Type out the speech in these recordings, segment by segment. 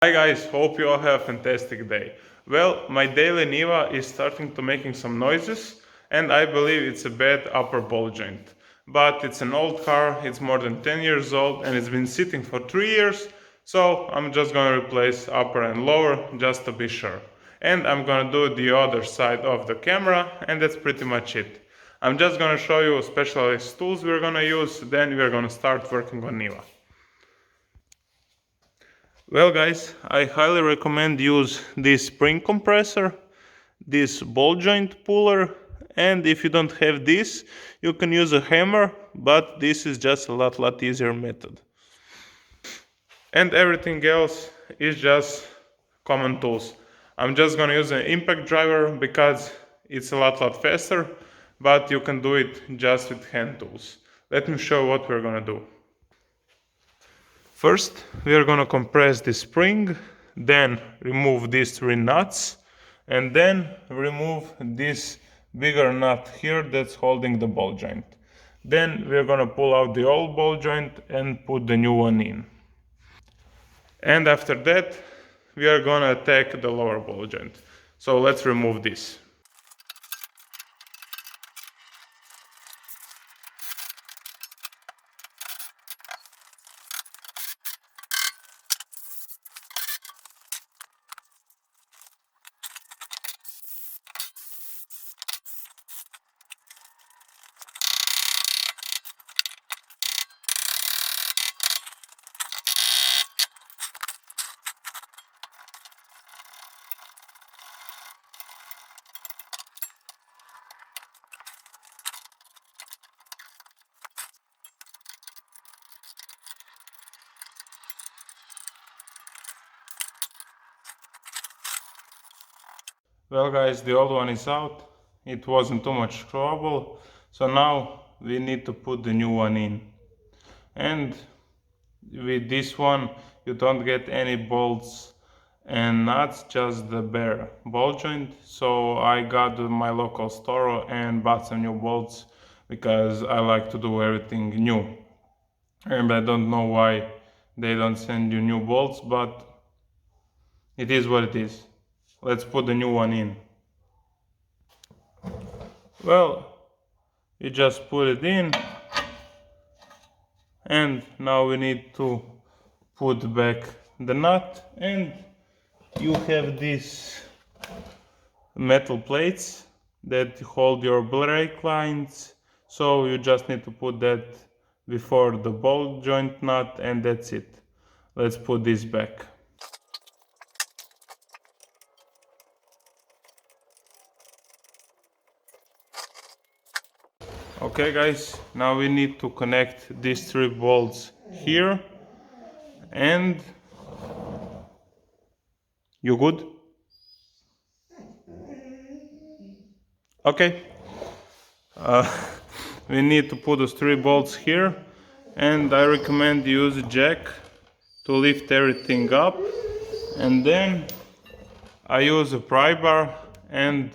Hi guys, hope you all have a fantastic day. Well, my daily NIVA is starting to making some noises and I believe it's a bad upper ball joint. But it's an old car, it's more than 10 years old and it's been sitting for 3 years, so I'm just gonna replace upper and lower just to be sure. And I'm gonna do the other side of the camera and that's pretty much it. I'm just gonna show you specialized tools we're gonna use, then we're gonna start working on NIVA. Well guys, I highly recommend use this spring compressor, this ball joint puller, and if you don't have this, you can use a hammer, but this is just a lot easier method. And everything else is just common tools. I'm just gonna use an impact driver because it's a lot faster, but you can do it just with hand tools. Let me show what we're gonna do. First, we are gonna compress the spring, then remove these 3 nuts, and then remove this bigger nut here that's holding the ball joint. Then we are gonna pull out the old ball joint and put the new one in. And after that, we are gonna attack the lower ball joint. So let's remove this. Well guys, the old one is out. It wasn't too much trouble. So now we need to put the new one in. And with this one you don't get any bolts and nuts, just the bare ball joint. So I got to my local store and bought some new bolts because I like to do everything new. And I don't know why they don't send you new bolts, but it is what it is. Let's put the new one in. Well, you just put it in, and now we need to put back the nut, and you have these metal plates that hold your brake lines, so you just need to put that before the ball joint nut, and that's it. Let's put this back. Okay guys, now we need to connect these 3 bolts here, and you good? Okay. We need to put those 3 bolts here, and I recommend use a jack to lift everything up, and then I use a pry bar and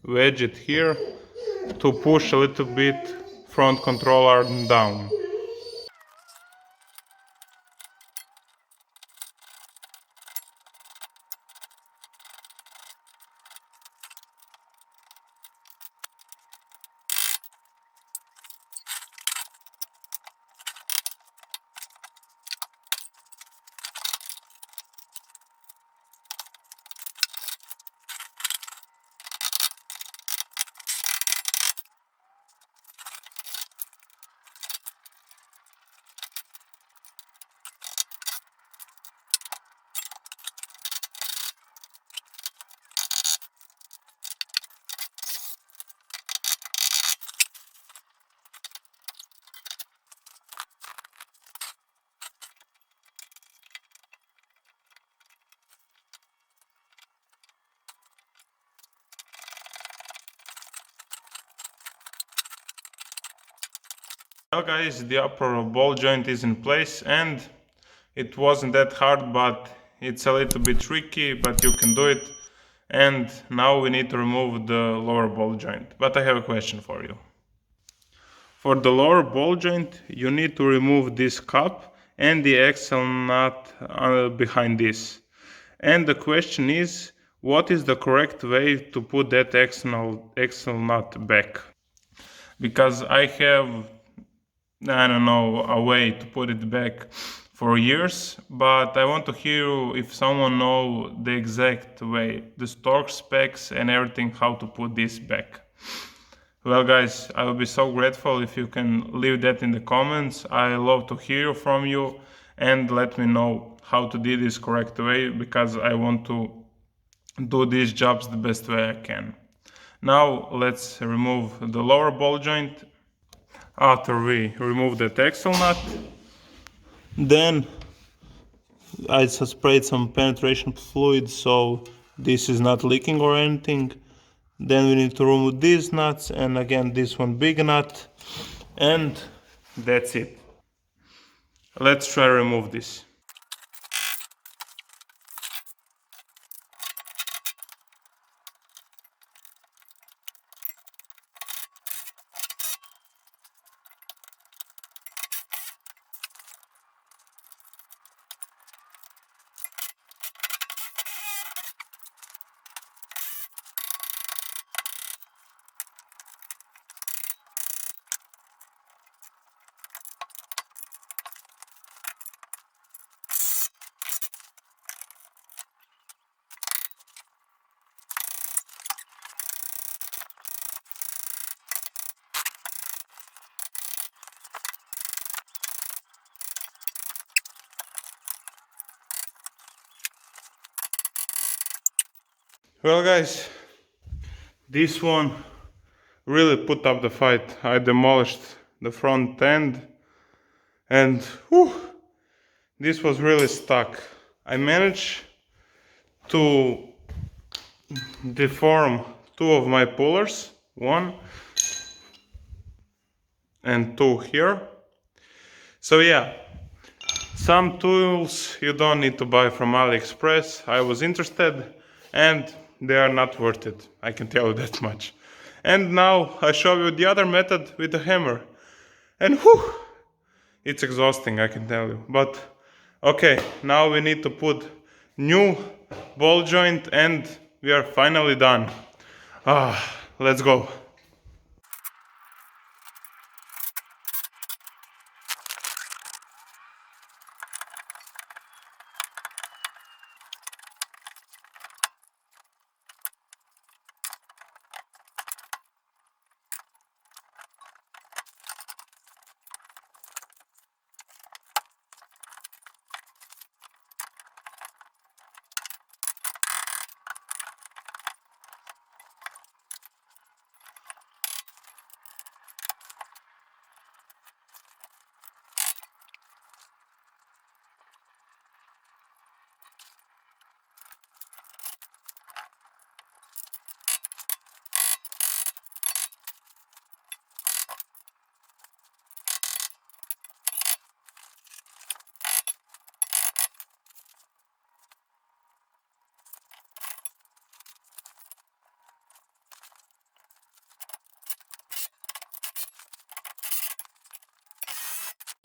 wedge it here to push a little bit front controller down. Well guys, the upper ball joint is in place, and it wasn't that hard, but it's a little bit tricky, but you can do it. And now we need to remove the lower ball joint. But I have a question for you. For the lower ball joint, you need to remove this cup and the axle nut behind this. And the question is, what is the correct way to put that axle nut back? Because I have, I don't know, a way to put it back for years, but I want to hear if someone know the exact way, the torque specs and everything, how to put this back. Well guys, I will be so grateful if you can leave that in the comments. I love to hear from you and let me know how to do this correct way, because I want to do these jobs the best way I can. Now let's remove the lower ball joint. After we remove the axle nut, then I sprayed some penetration fluid so this is not leaking or anything. Then we need to remove these nuts, and again this one big nut, and that's it. Let's try to remove this. Well guys, this one really put up the fight. I demolished the front end and this was really stuck. I managed to deform two of my pullers, one and two here. So yeah, some tools you don't need to buy from AliExpress. I was interested and they are not worth it, I can tell you that much. And now I show you the other method with the hammer. And it's exhausting, I can tell you. But okay, now we need to put new ball joint and we are finally done. Let's go.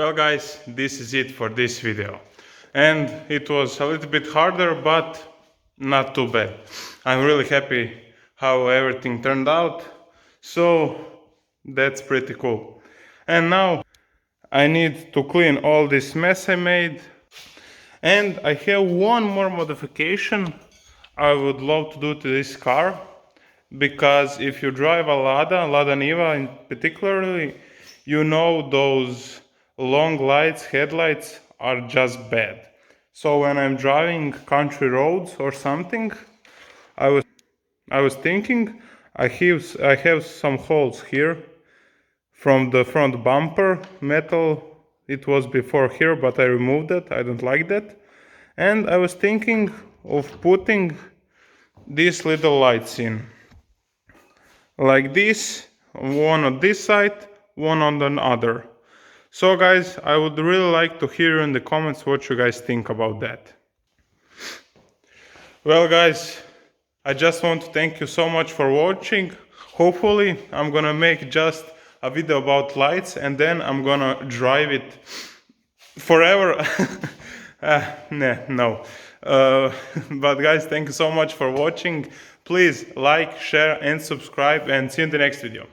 Well guys, this is it for this video. And it was a little bit harder, but not too bad. I'm really happy how everything turned out. So that's pretty cool. And now I need to clean all this mess I made. And I have one more modification I would love to do to this car. Because if you drive a LADA NIVA in particularly, you know those long lights, headlights are just bad. So when I'm driving country roads or something, I was thinking I have some holes here from the front bumper metal. It was before here, but I removed it. I don't like that. And I was thinking of putting these little lights in. Like this, one on this side, one on the other. So guys, I would really like to hear in the comments what you guys think about that. Well guys, I just want to thank you so much for watching. Hopefully I'm gonna make just a video about lights and then I'm gonna drive it forever. No. But guys, thank you so much for watching. Please like, share and subscribe, and see you in the next video.